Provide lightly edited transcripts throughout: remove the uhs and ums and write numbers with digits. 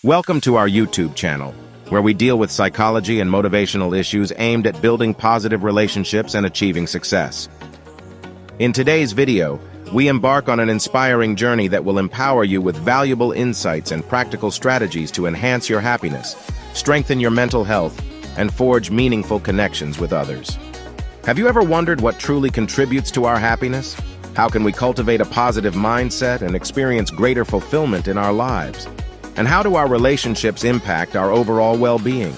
Welcome to our YouTube channel, where we deal with psychology and motivational issues aimed at building positive relationships and achieving success. In today's video, we embark on an inspiring journey that will empower you with valuable insights and practical strategies to enhance your happiness, strengthen your mental health, and forge meaningful connections with others. Have you ever wondered what truly contributes to our happiness? How can we cultivate a positive mindset and experience greater fulfillment in our lives? And how do our relationships impact our overall well-being?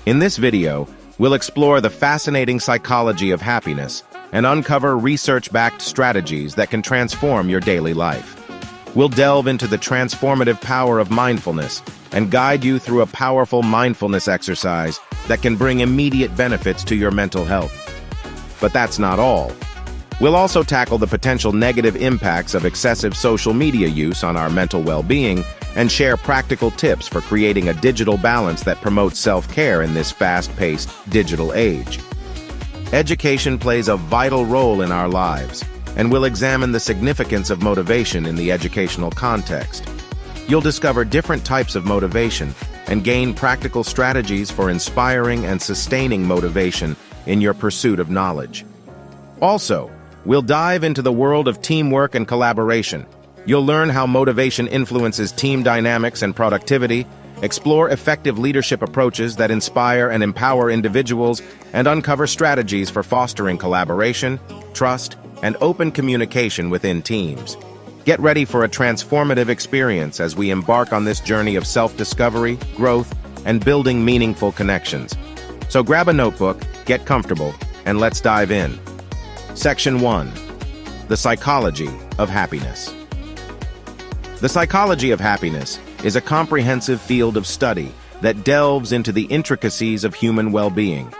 In this video, we'll explore the fascinating psychology of happiness and uncover research-backed strategies that can transform your daily life. We'll delve into the transformative power of mindfulness and guide you through a powerful mindfulness exercise that can bring immediate benefits to your mental health. But that's not all. We'll also tackle the potential negative impacts of excessive social media use on our mental well-being and share practical tips for creating a digital balance that promotes self-care in this fast-paced digital age. Education plays a vital role in our lives, and we'll examine the significance of motivation in the educational context. You'll discover different types of motivation and gain practical strategies for inspiring and sustaining motivation in your pursuit of knowledge. Also, we'll dive into the world of teamwork and collaboration. You'll learn how motivation influences team dynamics and productivity, explore effective leadership approaches that inspire and empower individuals, and uncover strategies for fostering collaboration, trust, and open communication within teams. Get ready for a transformative experience as we embark on this journey of self-discovery, growth, and building meaningful connections. So grab a notebook, get comfortable, and let's dive in. Section 1. The Psychology of Happiness. The psychology of happiness is a comprehensive field of study that delves into the intricacies of human well-being,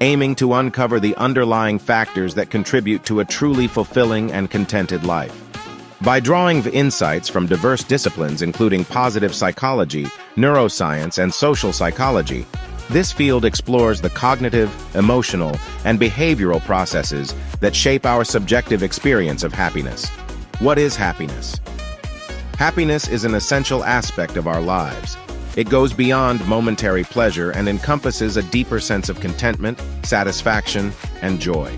aiming to uncover the underlying factors that contribute to a truly fulfilling and contented life. By drawing insights from diverse disciplines including positive psychology, neuroscience, and social psychology, this field explores the cognitive, emotional, and behavioral processes that shape our subjective experience of happiness. What is happiness? Happiness is an essential aspect of our lives. It goes beyond momentary pleasure and encompasses a deeper sense of contentment, satisfaction, and joy.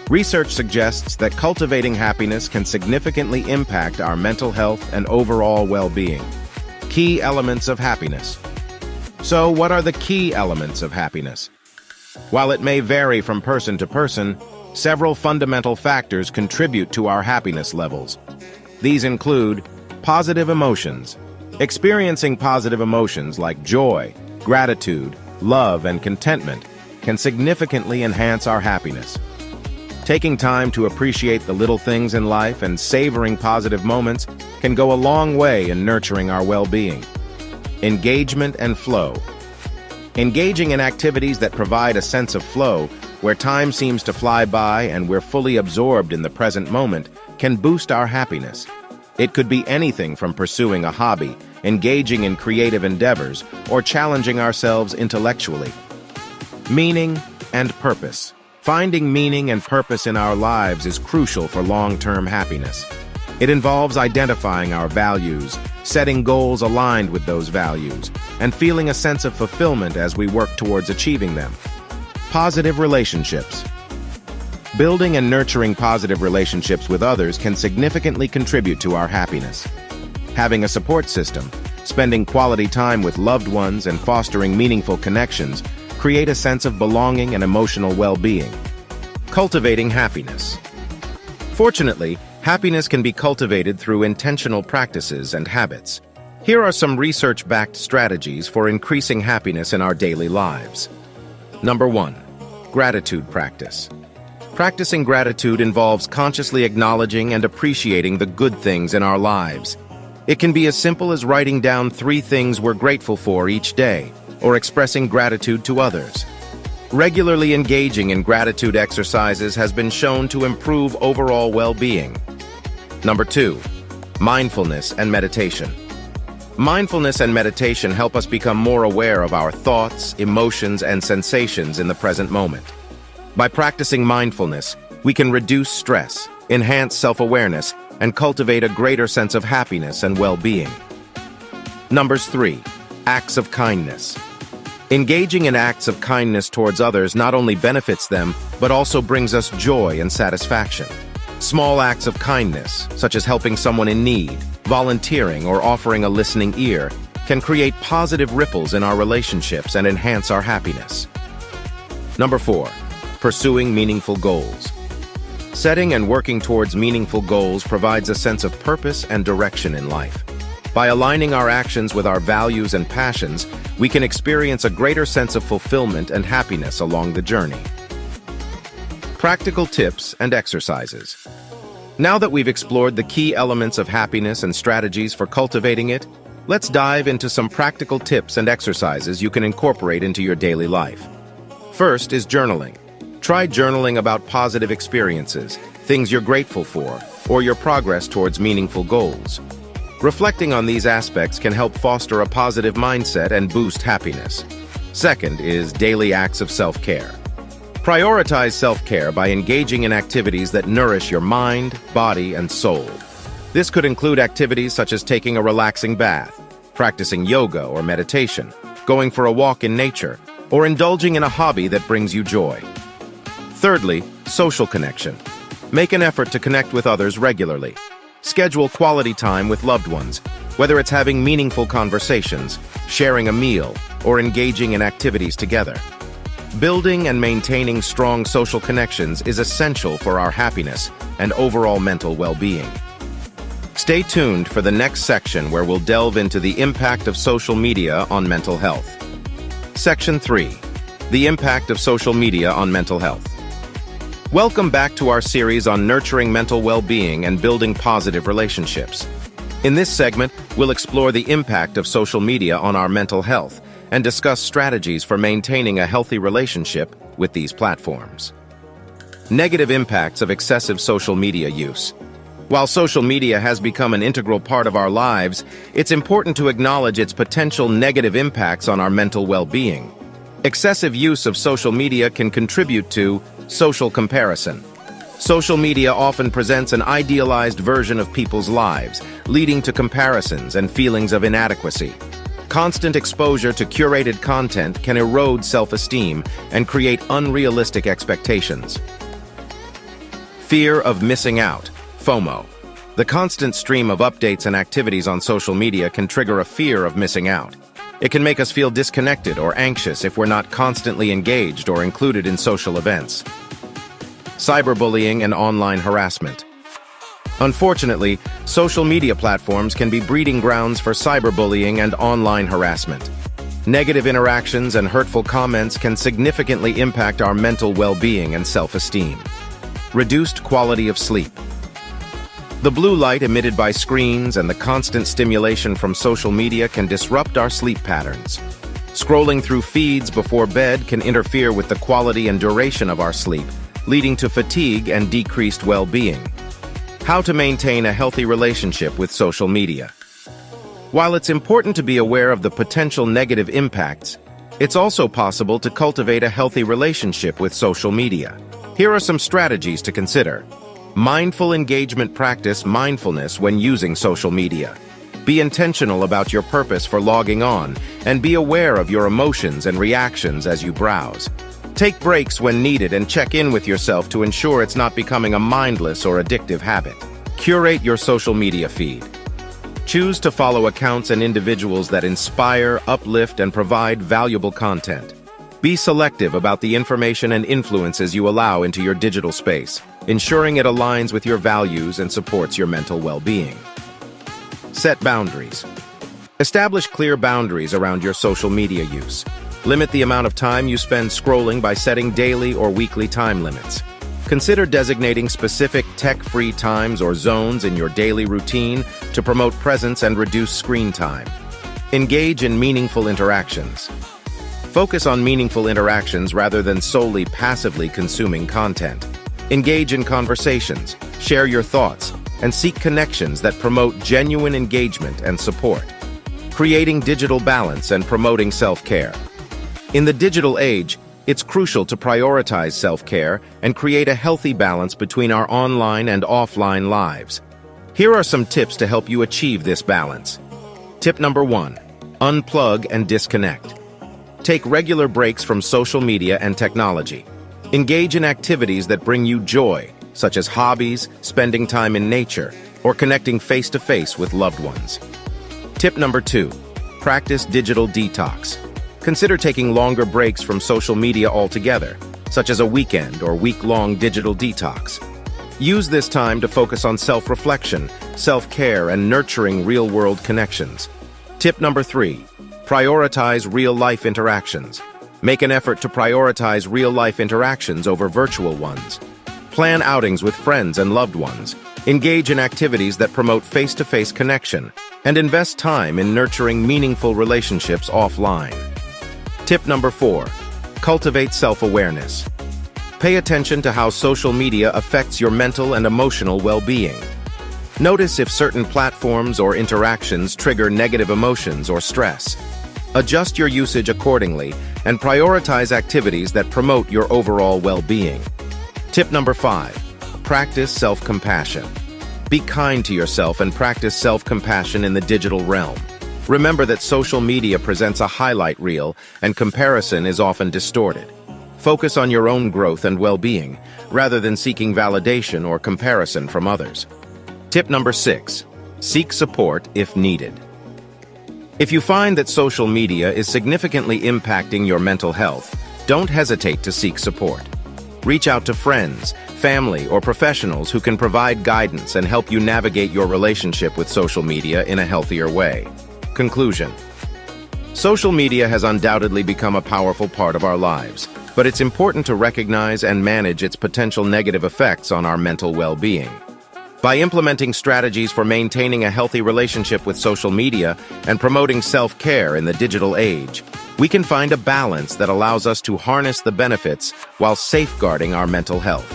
Research suggests that cultivating happiness can significantly impact our mental health and overall well-being. Key elements of happiness. So, what are the key elements of happiness? While it may vary from person to person, several fundamental factors contribute to our happiness levels. These include positive emotions. Experiencing positive emotions like joy, gratitude, love, and contentment can significantly enhance our happiness. Taking time to appreciate the little things in life and savoring positive moments can go a long way in nurturing our well-being. Engagement and flow. Engaging in activities that provide a sense of flow, where time seems to fly by and we're fully absorbed in the present moment, can boost our happiness. It could be anything from pursuing a hobby, engaging in creative endeavors, or challenging ourselves intellectually. Meaning and purpose. Finding meaning and purpose in our lives is crucial for long-term happiness. It involves identifying our values, setting goals aligned with those values, and feeling a sense of fulfillment as we work towards achieving them. Positive relationships. Building and nurturing positive relationships with others can significantly contribute to our happiness. Having a support system, spending quality time with loved ones, and fostering meaningful connections create a sense of belonging and emotional well-being. Cultivating happiness. Fortunately, happiness can be cultivated through intentional practices and habits. Here are some research-backed strategies for increasing happiness in our daily lives. Number 1. Gratitude practice. Practicing gratitude involves consciously acknowledging and appreciating the good things in our lives. It can be as simple as writing down 3 things we're grateful for each day, or expressing gratitude to others. Regularly engaging in gratitude exercises has been shown to improve overall well-being. Number 2. Mindfulness and meditation. Mindfulness and meditation help us become more aware of our thoughts, emotions, and sensations in the present moment. By practicing mindfulness, we can reduce stress, enhance self-awareness, and cultivate a greater sense of happiness and well-being. Numbers 3. Acts of kindness. Engaging in acts of kindness towards others not only benefits them, but also brings us joy and satisfaction. Small acts of kindness, such as helping someone in need, volunteering, or offering a listening ear, can create positive ripples in our relationships and enhance our happiness. Number 4. Pursuing meaningful goals. Setting and working towards meaningful goals provides a sense of purpose and direction in life. By aligning our actions with our values and passions, we can experience a greater sense of fulfillment and happiness along the journey. Practical tips and exercises. Now that we've explored the key elements of happiness and strategies for cultivating it, let's dive into some practical tips and exercises you can incorporate into your daily life. First is journaling. Try journaling about positive experiences, things you're grateful for, or your progress towards meaningful goals. Reflecting on these aspects can help foster a positive mindset and boost happiness. Second is daily acts of self-care. Prioritize self-care by engaging in activities that nourish your mind, body, and soul. This could include activities such as taking a relaxing bath, practicing yoga or meditation, going for a walk in nature, or indulging in a hobby that brings you joy. Thirdly, social connection. Make an effort to connect with others regularly. Schedule quality time with loved ones, whether it's having meaningful conversations, sharing a meal, or engaging in activities together. Building and maintaining strong social connections is essential for our happiness and overall mental well-being. Stay tuned for the next section where we'll delve into the impact of social media on mental health. Section 3. The impact of social media on mental health. Welcome back to our series on nurturing mental well-being and building positive relationships. In this segment, we'll explore the impact of social media on our mental health and discuss strategies for maintaining a healthy relationship with these platforms. Negative impacts of excessive social media use. While social media has become an integral part of our lives, it's important to acknowledge its potential negative impacts on our mental well-being. Excessive use of social media can contribute to social comparison. Social media often presents an idealized version of people's lives, leading to comparisons and feelings of inadequacy. Constant exposure to curated content can erode self-esteem and create unrealistic expectations. Fear of missing out, FOMO. The constant stream of updates and activities on social media can trigger a fear of missing out. It can make us feel disconnected or anxious if we're not constantly engaged or included in social events. Cyberbullying and online harassment. Unfortunately, social media platforms can be breeding grounds for cyberbullying and online harassment. Negative interactions and hurtful comments can significantly impact our mental well-being and self-esteem. Reduced quality of sleep. The blue light emitted by screens and the constant stimulation from social media can disrupt our sleep patterns. Scrolling through feeds before bed can interfere with the quality and duration of our sleep, leading to fatigue and decreased well-being. How to maintain a healthy relationship with social media. While it's important to be aware of the potential negative impacts, it's also possible to cultivate a healthy relationship with social media. Here are some strategies to consider. Mindful engagement. Practice mindfulness when using social media. Be intentional about your purpose for logging on, and be aware of your emotions and reactions as you browse. Take breaks when needed and check in with yourself to ensure it's not becoming a mindless or addictive habit. Curate your social media feed. Choose to follow accounts and individuals that inspire, uplift, and provide valuable content. Be selective about the information and influences you allow into your digital space, ensuring it aligns with your values and supports your mental well-being. Set boundaries. Establish clear boundaries around your social media use. Limit the amount of time you spend scrolling by setting daily or weekly time limits. Consider designating specific tech-free times or zones in your daily routine to promote presence and reduce screen time. Engage in meaningful interactions. Focus on meaningful interactions rather than solely passively consuming content. Engage in conversations, share your thoughts, and seek connections that promote genuine engagement and support. Creating digital balance and promoting self-care. In the digital age, it's crucial to prioritize self-care and create a healthy balance between our online and offline lives. Here are some tips to help you achieve this balance. Tip number 1. Unplug and disconnect. Take regular breaks from social media and technology. Engage in activities that bring you joy, such as hobbies, spending time in nature, or connecting face-to-face with loved ones. Tip number 2. Practice digital detox. Consider taking longer breaks from social media altogether, such as a weekend or week-long digital detox. Use this time to focus on self-reflection, self-care, and nurturing real-world connections. Tip number 3. Prioritize real-life interactions. Make an effort to prioritize real-life interactions over virtual ones. Plan outings with friends and loved ones. Engage in activities that promote face-to-face connection, and invest time in nurturing meaningful relationships offline. Tip number 4. Cultivate self-awareness. Pay attention to how social media affects your mental and emotional well-being. Notice if certain platforms or interactions trigger negative emotions or stress. Adjust your usage accordingly and prioritize activities that promote your overall well-being. Tip number 5. Practice self-compassion. Be kind to yourself and practice self-compassion in the digital realm. Remember that social media presents a highlight reel, and comparison is often distorted. Focus on your own growth and well-being, rather than seeking validation or comparison from others. Tip number 6. Seek support if needed. If you find that social media is significantly impacting your mental health, don't hesitate to seek support. Reach out to friends, family, or professionals who can provide guidance and help you navigate your relationship with social media in a healthier way. Conclusion. Social media has undoubtedly become a powerful part of our lives, but it's important to recognize and manage its potential negative effects on our mental well-being. By implementing strategies for maintaining a healthy relationship with social media and promoting self-care in the digital age, we can find a balance that allows us to harness the benefits while safeguarding our mental health.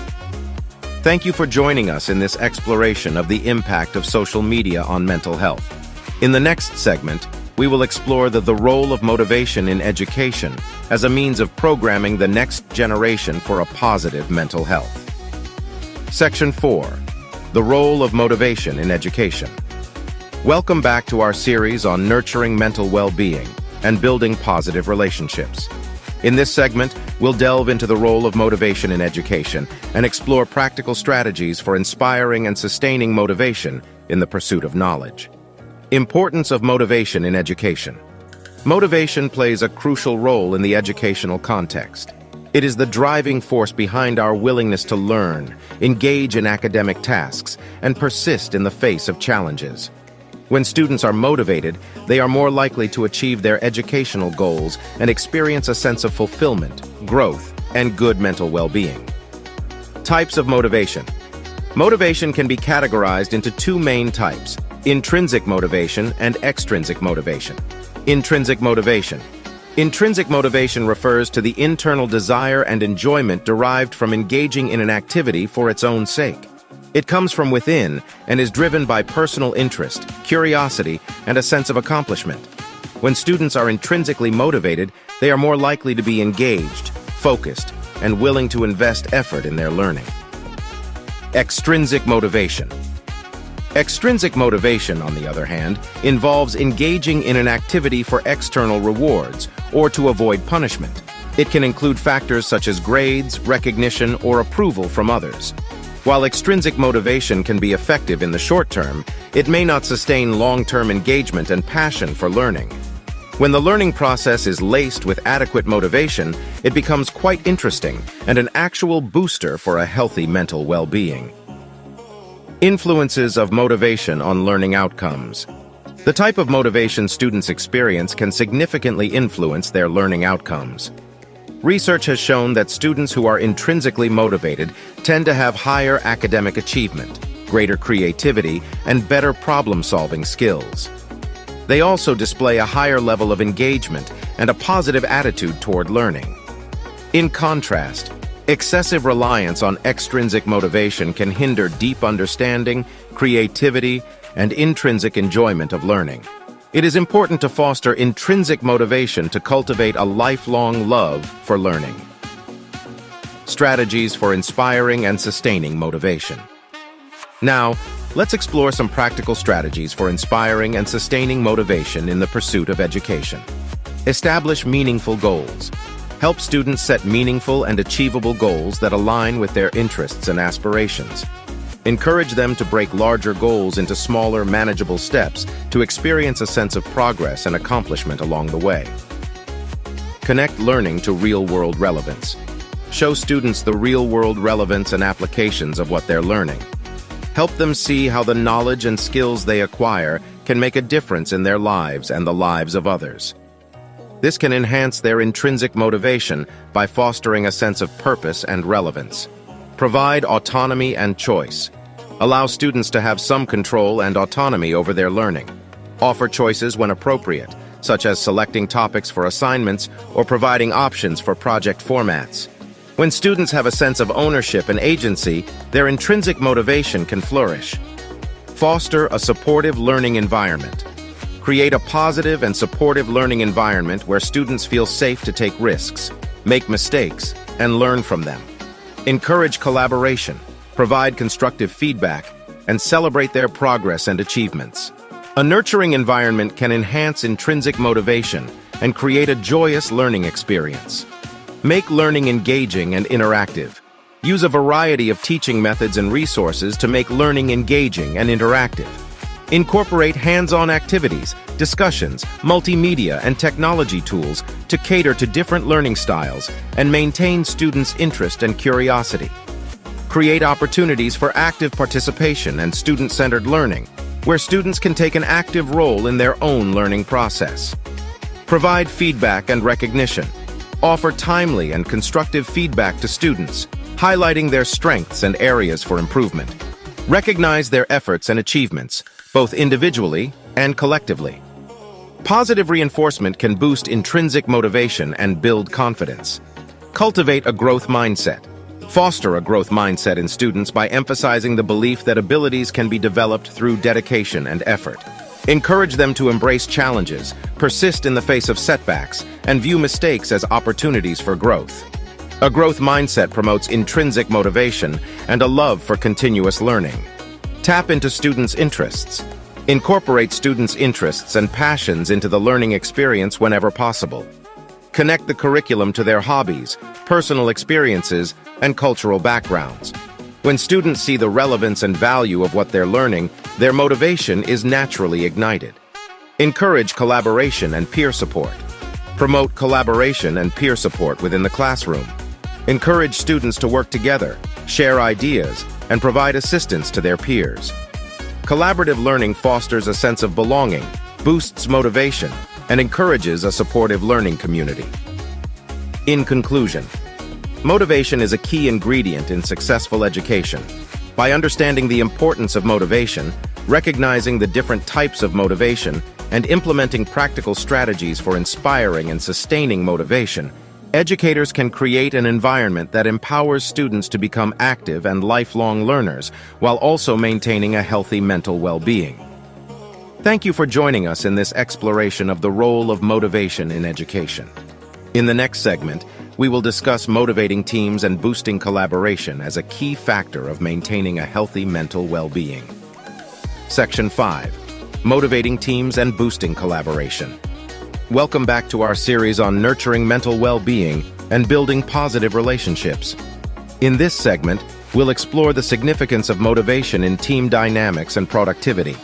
Thank you for joining us in this exploration of the impact of social media on mental health. In the next segment, we will explore the role of motivation in education as a means of programming the next generation for a positive mental health. Section 4. The role of motivation in education. Welcome back to our series on nurturing mental well-being and building positive relationships. In this segment, we'll delve into the role of motivation in education and explore practical strategies for inspiring and sustaining motivation in the pursuit of knowledge. Importance of motivation in education. Motivation plays a crucial role in the educational context. It is the driving force behind our willingness to learn, engage in academic tasks, and persist in the face of challenges. When students are motivated, they are more likely to achieve their educational goals and experience a sense of fulfillment, growth, and good mental well-being. Types of motivation. Motivation can be categorized into two main types: intrinsic motivation and extrinsic motivation. Intrinsic motivation. Intrinsic motivation refers to the internal desire and enjoyment derived from engaging in an activity for its own sake. It comes from within and is driven by personal interest, curiosity, and a sense of accomplishment. When students are intrinsically motivated, they are more likely to be engaged, focused, and willing to invest effort in their learning. Extrinsic motivation. Extrinsic motivation, on the other hand, involves engaging in an activity for external rewards or to avoid punishment. It can include factors such as grades, recognition, or approval from others. While extrinsic motivation can be effective in the short term, it may not sustain long-term engagement and passion for learning. When the learning process is laced with adequate motivation, it becomes quite interesting and an actual booster for a healthy mental well-being. Influences of motivation on learning outcomes. The type of motivation students experience can significantly influence their learning outcomes. Research has shown that students who are intrinsically motivated tend to have higher academic achievement, greater creativity, and better problem-solving skills. They also display a higher level of engagement and a positive attitude toward learning. In contrast, excessive reliance on extrinsic motivation can hinder deep understanding, creativity, and intrinsic enjoyment of learning. It is important to foster intrinsic motivation to cultivate a lifelong love for learning. Strategies for inspiring and sustaining motivation. Now, let's explore some practical strategies for inspiring and sustaining motivation in the pursuit of education. Establish meaningful goals. Help students set meaningful and achievable goals that align with their interests and aspirations. Encourage them to break larger goals into smaller, manageable steps to experience a sense of progress and accomplishment along the way. Connect learning to real-world relevance. Show students the real-world relevance and applications of what they're learning. Help them see how the knowledge and skills they acquire can make a difference in their lives and the lives of others. This can enhance their intrinsic motivation by fostering a sense of purpose and relevance. Provide autonomy and choice. Allow students to have some control and autonomy over their learning. Offer choices when appropriate, such as selecting topics for assignments or providing options for project formats. When students have a sense of ownership and agency, their intrinsic motivation can flourish. Foster a supportive learning environment. Create a positive and supportive learning environment where students feel safe to take risks, make mistakes, and learn from them. Encourage collaboration, provide constructive feedback, and celebrate their progress and achievements. A nurturing environment can enhance intrinsic motivation and create a joyous learning experience. Make learning engaging and interactive. Use a variety of teaching methods and resources to make learning engaging and interactive. Incorporate hands-on activities, discussions, multimedia, and technology tools to cater to different learning styles and maintain students' interest and curiosity. Create opportunities for active participation and student-centered learning, where students can take an active role in their own learning process. Provide feedback and recognition. Offer timely and constructive feedback to students, highlighting their strengths and areas for improvement. Recognize their efforts and achievements, both individually and collectively. Positive reinforcement can boost intrinsic motivation and build confidence. Cultivate a growth mindset. Foster a growth mindset in students by emphasizing the belief that abilities can be developed through dedication and effort. Encourage them to embrace challenges, persist in the face of setbacks, and view mistakes as opportunities for growth. A growth mindset promotes intrinsic motivation and a love for continuous learning. Tap into students' interests. Incorporate students' interests and passions into the learning experience whenever possible. Connect the curriculum to their hobbies, personal experiences, and cultural backgrounds. When students see the relevance and value of what they're learning, their motivation is naturally ignited. Encourage collaboration and peer support. Promote collaboration and peer support within the classroom. Encourage students to work together, share ideas, and provide assistance to their peers. Collaborative learning fosters a sense of belonging, boosts motivation, and encourages a supportive learning community. In conclusion, motivation is a key ingredient in successful education. By understanding the importance of motivation, recognizing the different types of motivation, and implementing practical strategies for inspiring and sustaining motivation, educators can create an environment that empowers students to become active and lifelong learners while also maintaining a healthy mental well-being. Thank you for joining us in this exploration of the role of motivation in education. In the next segment, we will discuss motivating teams and boosting collaboration as a key factor of maintaining a healthy mental well-being. Section 5. Motivating teams and boosting collaboration. Welcome back to our series on nurturing mental well-being and building positive relationships. In this segment, we'll explore the significance of motivation in team dynamics and productivity.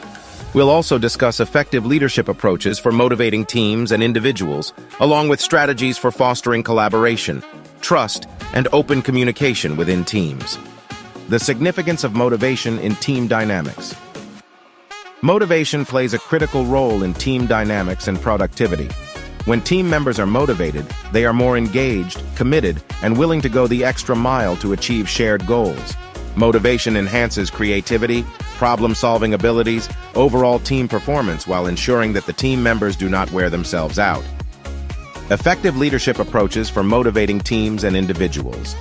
We'll also discuss effective leadership approaches for motivating teams and individuals, along with strategies for fostering collaboration, trust, and open communication within teams. The significance of motivation in team dynamics. Motivation plays a critical role in team dynamics and productivity. When team members are motivated, they are more engaged, committed, and willing to go the extra mile to achieve shared goals. Motivation enhances creativity, problem-solving abilities, overall team performance while ensuring that the team members do not wear themselves out. Effective leadership approaches for motivating teams and individuals.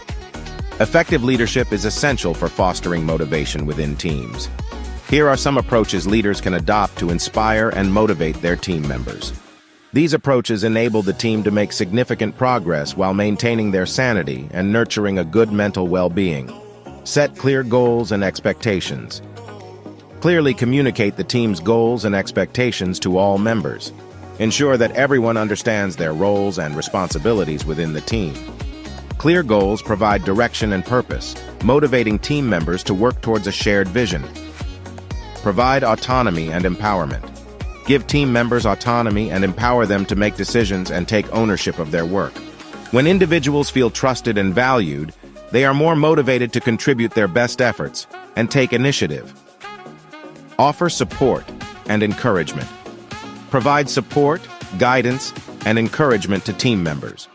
Effective leadership is essential for fostering motivation within teams. Here are some approaches leaders can adopt to inspire and motivate their team members. These approaches enable the team to make significant progress while maintaining their sanity and nurturing a good mental well-being. Set clear goals and expectations. Clearly communicate the team's goals and expectations to all members. Ensure that everyone understands their roles and responsibilities within the team. Clear goals provide direction and purpose, motivating team members to work towards a shared vision. Provide autonomy and empowerment. Give team members autonomy and empower them to make decisions and take ownership of their work. When individuals feel trusted and valued, they are more motivated to contribute their best efforts and take initiative. Offer support and encouragement. Provide support, guidance, and encouragement to team members.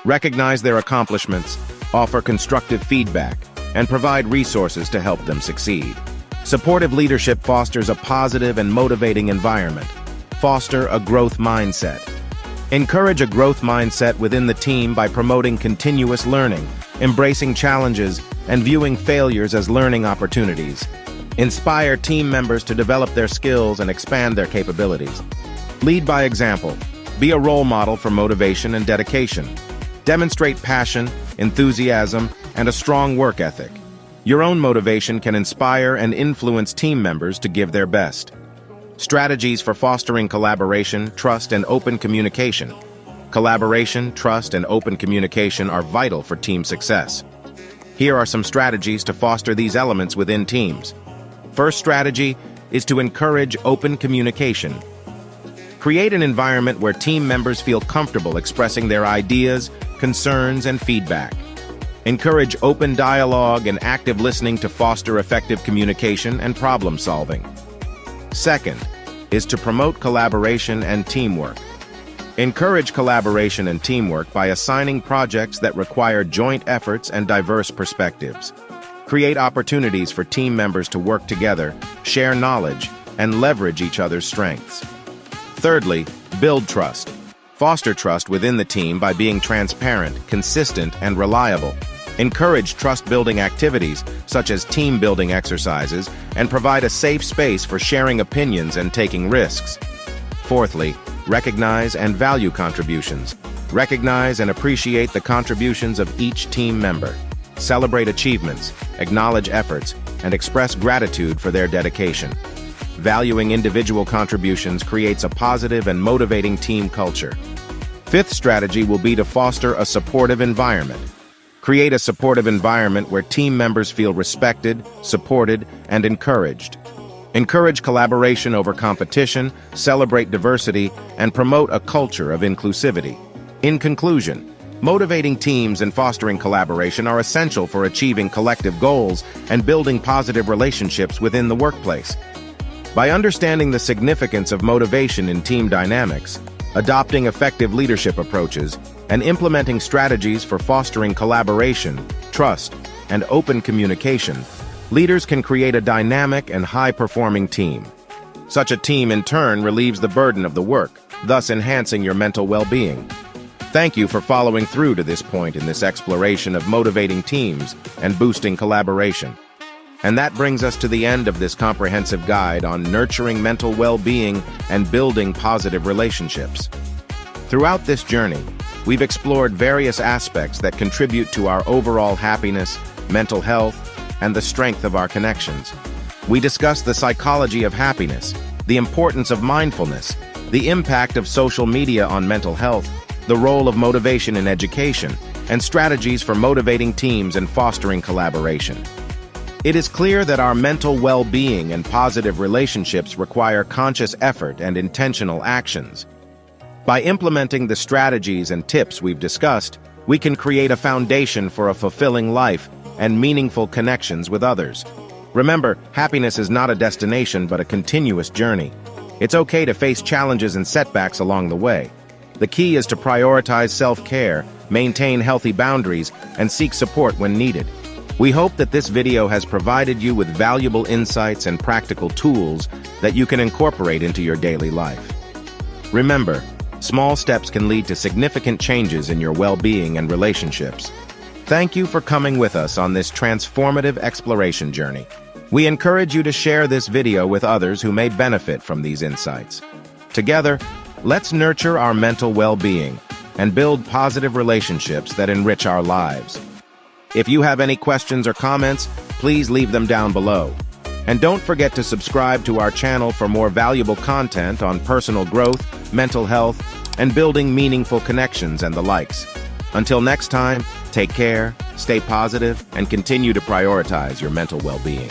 Recognize their accomplishments, offer constructive feedback, and provide resources to help them succeed. Supportive leadership fosters a positive and motivating environment. Foster a growth mindset. Encourage a growth mindset within the team by promoting continuous learning, embracing challenges, and viewing failures as learning opportunities. Inspire team members to develop their skills and expand their capabilities. Lead by example. Be a role model for motivation and dedication. Demonstrate passion, enthusiasm, and a strong work ethic. Your own motivation can inspire and influence team members to give their best. Strategies for fostering collaboration, trust, and open communication. Collaboration, trust, and open communication are vital for team success. Here are some strategies to foster these elements within teams. First strategy is to encourage open communication. Create an environment where team members feel comfortable expressing their ideas, concerns, and feedback. Encourage open dialogue and active listening to foster effective communication and problem solving. Second is to promote collaboration and teamwork. Encourage collaboration and teamwork by assigning projects that require joint efforts and diverse perspectives. Create opportunities for team members to work together, share knowledge, and leverage each other's strengths. Thirdly, build trust. Foster trust within the team by being transparent, consistent, and reliable. Encourage trust-building activities, such as team-building exercises, and provide a safe space for sharing opinions and taking risks. Fourthly, recognize and value contributions. Recognize and appreciate the contributions of each team member. Celebrate achievements, acknowledge efforts, and express gratitude for their dedication. Valuing individual contributions creates a positive and motivating team culture. Fifth strategy will be to foster a supportive environment. Create a supportive environment where team members feel respected, supported, and encouraged. Encourage collaboration over competition, celebrate diversity, and promote a culture of inclusivity. In conclusion, motivating teams and fostering collaboration are essential for achieving collective goals and building positive relationships within the workplace. By understanding the significance of motivation in team dynamics, adopting effective leadership approaches, and implementing strategies for fostering collaboration, trust, and open communication, leaders can create a dynamic and high-performing team. Such a team, in turn, relieves the burden of the work, thus enhancing your mental well-being. Thank you for following through to this point in this exploration of motivating teams and boosting collaboration. And that brings us to the end of this comprehensive guide on nurturing mental well-being and building positive relationships. Throughout this journey, we've explored various aspects that contribute to our overall happiness, mental health, and the strength of our connections. We discussed the psychology of happiness, the importance of mindfulness, the impact of social media on mental health, the role of motivation in education, and strategies for motivating teams and fostering collaboration. It is clear that our mental well-being and positive relationships require conscious effort and intentional actions. By implementing the strategies and tips we've discussed, we can create a foundation for a fulfilling life and meaningful connections with others. Remember, happiness is not a destination but a continuous journey. It's okay to face challenges and setbacks along the way. The key is to prioritize self-care, maintain healthy boundaries, and seek support when needed. We hope that this video has provided you with valuable insights and practical tools that you can incorporate into your daily life. Remember, small steps can lead to significant changes in your well-being and relationships. Thank you for coming with us on this transformative exploration journey. We encourage you to share this video with others who may benefit from these insights. Together, let's nurture our mental well-being and build positive relationships that enrich our lives. If you have any questions or comments, please leave them down below. And don't forget to subscribe to our channel for more valuable content on personal growth, mental health, and building meaningful connections and the likes. Until next time, take care, stay positive, and continue to prioritize your mental well-being.